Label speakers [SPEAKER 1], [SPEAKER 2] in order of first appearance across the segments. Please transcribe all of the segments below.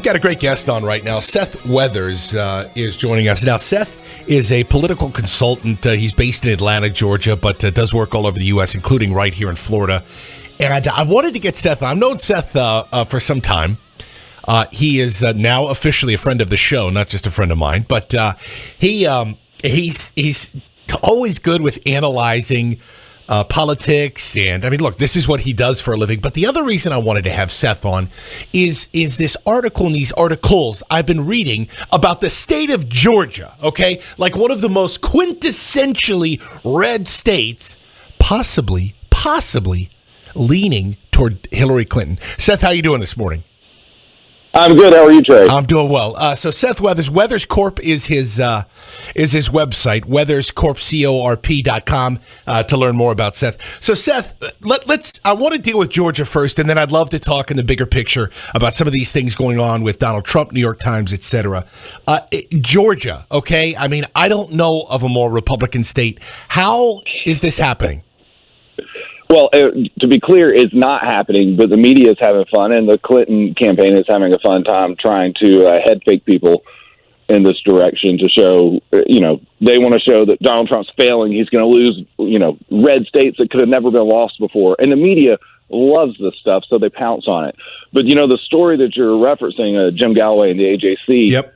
[SPEAKER 1] Got a great guest on right now. Seth Weathers is joining us. Now, Seth is a political consultant. He's based in Atlanta, Georgia, but does work all over the U.S., including right here in Florida. And I wanted to get Seth on. I've known Seth for some time. He is now officially a friend of the show, not just a friend of mine. But he's always good with analyzing politics, and I mean, look, this is what he does for a living. But the other reason I wanted to have Seth on is this article and these articles I've been reading about the state of Georgia, okay? Like one of the most quintessentially red states, possibly leaning toward Hillary Clinton. Seth, how you doing this morning?
[SPEAKER 2] I'm good. How are you, Trey?
[SPEAKER 1] I'm doing well. So Seth Weathers, Weathers Corp is his website, weatherscorpcorp.com, to learn more about Seth. So Seth, I want to deal with Georgia first, and then I'd love to talk in the bigger picture about some of these things going on with Donald Trump, New York Times, etc. Georgia, okay? I mean, I don't know of a more Republican state. How is this happening?
[SPEAKER 2] Well, to be clear, it's not happening, but the media is having fun, and the Clinton campaign is having a fun time trying to head fake people in this direction to show, they want to show that Donald Trump's failing. He's going to lose, red states that could have never been lost before. And the media loves this stuff, so they pounce on it. But, the story that you're referencing, Jim Galloway and the AJC,
[SPEAKER 1] yep.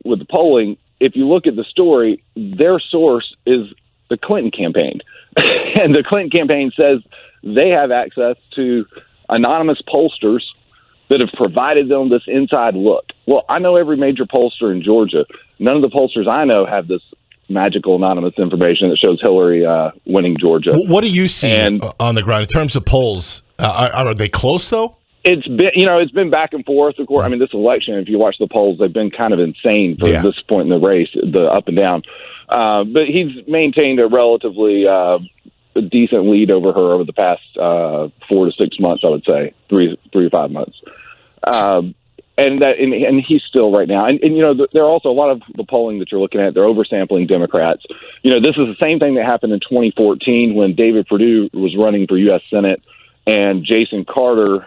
[SPEAKER 2] With the polling, if you look at the story, their source is the Clinton campaign. And the Clinton campaign says they have access to anonymous pollsters that have provided them this inside look. Well, I know every major pollster in Georgia. None of the pollsters I know have this magical anonymous information that shows Hillary winning Georgia.
[SPEAKER 1] What do you see on the ground in terms of polls? Are they close, though?
[SPEAKER 2] It's been back and forth. Of course, I mean, this election, if you watch the polls, they've been kind of insane for this point in the race, the up and down. But he's maintained a relatively decent lead over her over the past 4 to 6 months, I would say, 3 to 5 months. And he's still right now. And there are also a lot of the polling that you're looking at, they're oversampling Democrats. This is the same thing that happened in 2014 when David Perdue was running for U.S. Senate and Jason Carter,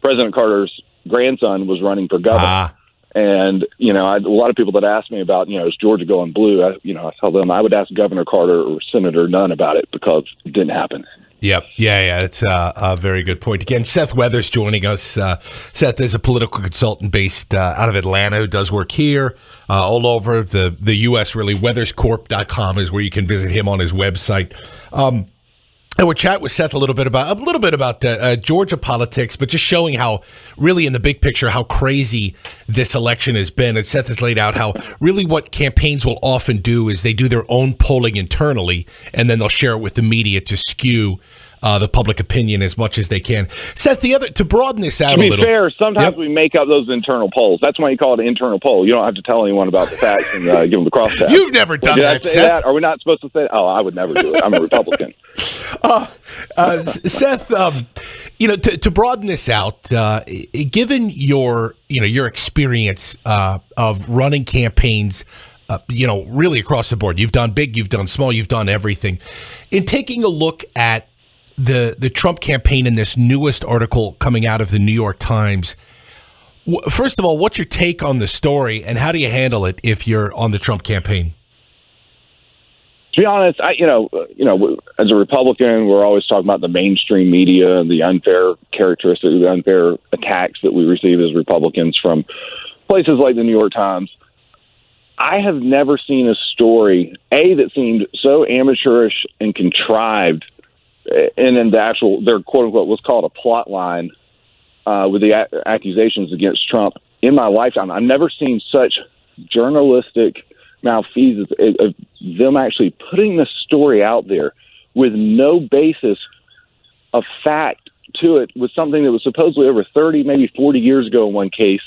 [SPEAKER 2] President Carter's grandson, was running for governor. And, a lot of people that ask me about, is Georgia going blue? I tell them I would ask Governor Carter or Senator Nunn about it because it didn't happen.
[SPEAKER 1] Yep. Yeah. It's a very good point. Again, Seth Weathers joining us. Seth is a political consultant based out of Atlanta who does work here, all over the U.S., really. Weatherscorp.com is where you can visit him on his website. And we'll chat with Seth a little bit about Georgia politics, but just showing how, really in the big picture, how crazy this election has been. And Seth has laid out how really what campaigns will often do is they do their own polling internally, and then they'll share it with the media to skew the public opinion as much as they can. Seth, to broaden this out a little.
[SPEAKER 2] To be fair, sometimes we make up those internal polls. That's why you call it an internal poll. You don't have to tell anyone about the facts and give them the crosstabs.
[SPEAKER 1] You've never done that, Seth.
[SPEAKER 2] That? Are we not supposed to say that? Oh, I would never do it. I'm a Republican.
[SPEAKER 1] Seth, to broaden this out, given your experience of running campaigns, really across the board, you've done big, you've done small, you've done everything. In taking a look at the Trump campaign in this newest article coming out of the New York Times, first of all, what's your take on the story, and how do you handle it if you're on the Trump campaign?
[SPEAKER 2] To be honest, as a Republican, we're always talking about the mainstream media and the unfair characteristics, the unfair attacks that we receive as Republicans from places like the New York Times. I have never seen a story, that seemed so amateurish and contrived, and then their quote-unquote, what's called a plot line with the accusations against Trump in my lifetime. I've never seen such journalistic malfeasance of them actually putting the story out there with no basis of fact to it, with something that was supposedly over 30, maybe 40 years ago in one case,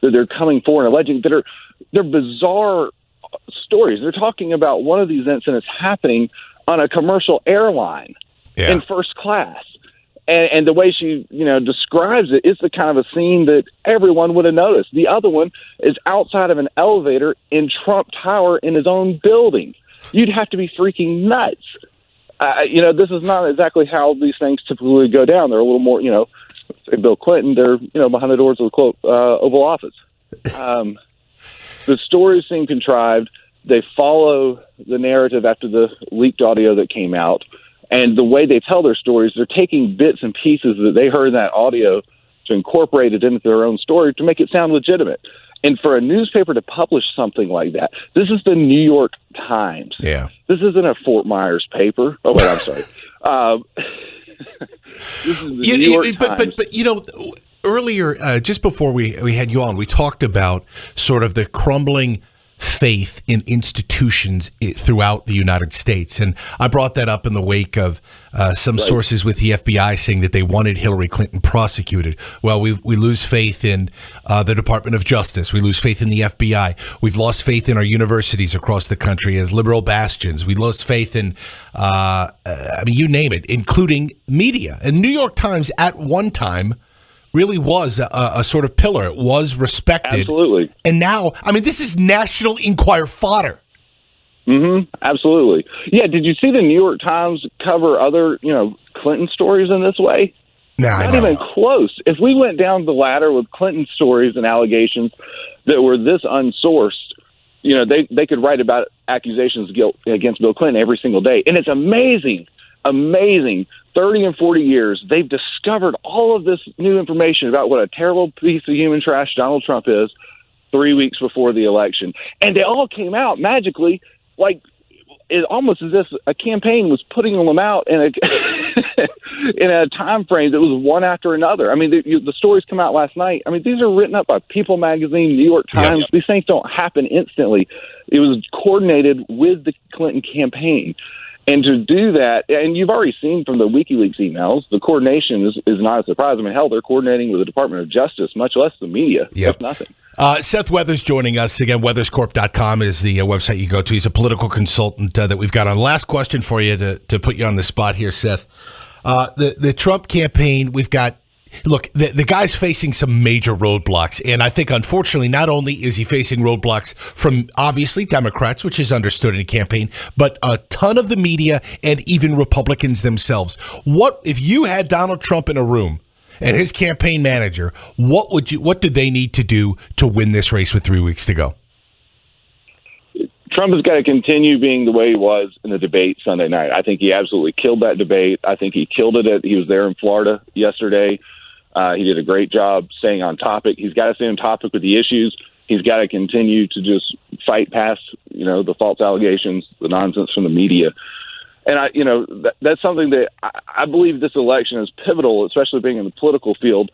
[SPEAKER 2] that they're coming forward and alleging that they're bizarre stories. They're talking about one of these incidents happening on a commercial airline in first class. And the way she, describes it is the kind of a scene that everyone would have noticed. The other one is outside of an elevator in Trump Tower in his own building. You'd have to be freaking nuts. This is not exactly how these things typically go down. They're a little more, say Bill Clinton, they're behind the doors of the Oval Office. The stories seem contrived. They follow the narrative after the leaked audio that came out. And the way they tell their stories, they're taking bits and pieces that they heard in that audio to incorporate it into their own story to make it sound legitimate. And for a newspaper to publish something like that, this is the New York Times.
[SPEAKER 1] Yeah.
[SPEAKER 2] This isn't a Fort Myers paper. Oh, wait, I'm sorry. This is the New York Times.
[SPEAKER 1] But earlier, just before we had you on, we talked about sort of the crumbling faith in institutions throughout the United States. And I brought that up in the wake of some sources with the FBI saying that they wanted Hillary Clinton prosecuted. Well, we lose faith in the Department of Justice. We lose faith in the FBI. We've lost faith in our universities across the country as liberal bastions. We lost faith in, you name it, including media. And New York Times at one time really was a sort of pillar. It was respected.
[SPEAKER 2] Absolutely.
[SPEAKER 1] And now, this is National Enquirer fodder.
[SPEAKER 2] Mm-hmm. Absolutely. Yeah, did you see the New York Times cover other, Clinton stories in this way? Not even close. If we went down the ladder with Clinton stories and allegations that were this unsourced, they could write about accusations against Bill Clinton every single day. And it's amazing, 30 and 40 years, they've discovered all of this new information about what a terrible piece of human trash Donald Trump is 3 weeks before the election. And they all came out magically, like it almost as if a campaign was putting them out in a time frame that was one after another. The stories come out last night. These are written up by People Magazine, New York Times. These things don't happen instantly. It was coordinated with the Clinton campaign. And to do that, and you've already seen from the WikiLeaks emails, the coordination is not a surprise. Hell, they're coordinating with the Department of Justice, much less the media.
[SPEAKER 1] Yep.
[SPEAKER 2] That's nothing.
[SPEAKER 1] Seth Weathers joining us. Again, weatherscorp.com is the website you go to. He's a political consultant that we've got on. Last question for you to put you on the spot here, Seth. The Trump campaign, we've got, look, the guy's facing some major roadblocks. And I think, unfortunately, not only is he facing roadblocks from, obviously, Democrats, which is understood in a campaign, but a ton of the media and even Republicans themselves. What if you had Donald Trump in a room and his campaign manager, what do they need to do to win this race with 3 weeks to go?
[SPEAKER 2] Trump has got to continue being the way he was in the debate Sunday night. I think he absolutely killed that debate. I think he killed it. He was there in Florida yesterday. He did a great job staying on topic. He's got to stay on topic with the issues. He's got to continue to just fight past, the false allegations, the nonsense from the media. And that's something that I believe this election is pivotal, especially being in the political field.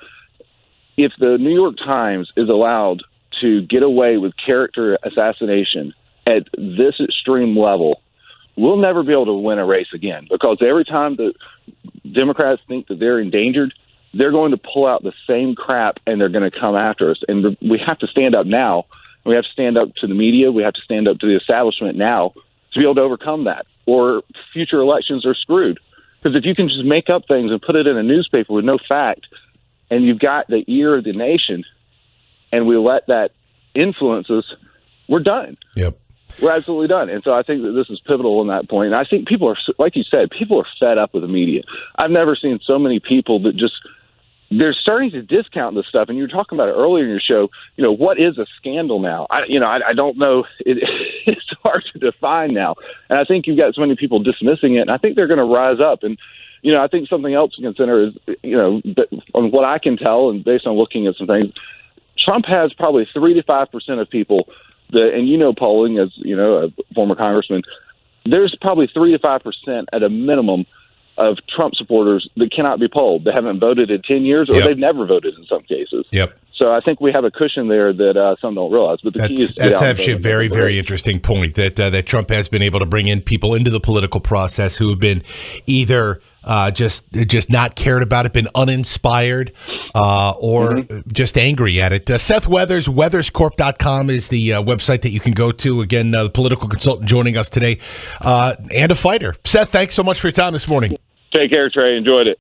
[SPEAKER 2] If the New York Times is allowed to get away with character assassination at this extreme level, we'll never be able to win a race again, because every time the Democrats think that they're endangered, they're going to pull out the same crap and they're going to come after us. And we have to stand up now. We have to stand up to the media. We have to stand up to the establishment now to be able to overcome that, or future elections are screwed. Because if you can just make up things and put it in a newspaper with no fact, and you've got the ear of the nation, and we let that influence us, we're done.
[SPEAKER 1] Yep.
[SPEAKER 2] We're absolutely done. And so I think that this is pivotal in that point. And I think people are, like you said, people are fed up with the media. I've never seen so many people that just, they're starting to discount this stuff. And you were talking about it earlier in your show, what is a scandal now? I don't know. It's hard to define now. And I think you've got so many people dismissing it, and I think they're going to rise up. And, I think something else to consider is, on what I can tell, and based on looking at some things, Trump has probably 3 to 5% of people and polling, as a former congressman, there's probably 3 to 5% at a minimum of Trump supporters that cannot be polled. They haven't voted in 10 years, or they've never voted in some cases.
[SPEAKER 1] Yep.
[SPEAKER 2] So I think we have a cushion there that some don't realize. But the key is
[SPEAKER 1] that's actually a very, very interesting point, that Trump has been able to bring in people into the political process who have been either just not cared about it, been uninspired, or just angry at it. Seth Weathers, weatherscorp.com is the website that you can go to. Again, the political consultant joining us today, and a fighter. Seth, thanks so much for your time this morning.
[SPEAKER 2] Take care, Trey. Enjoyed it.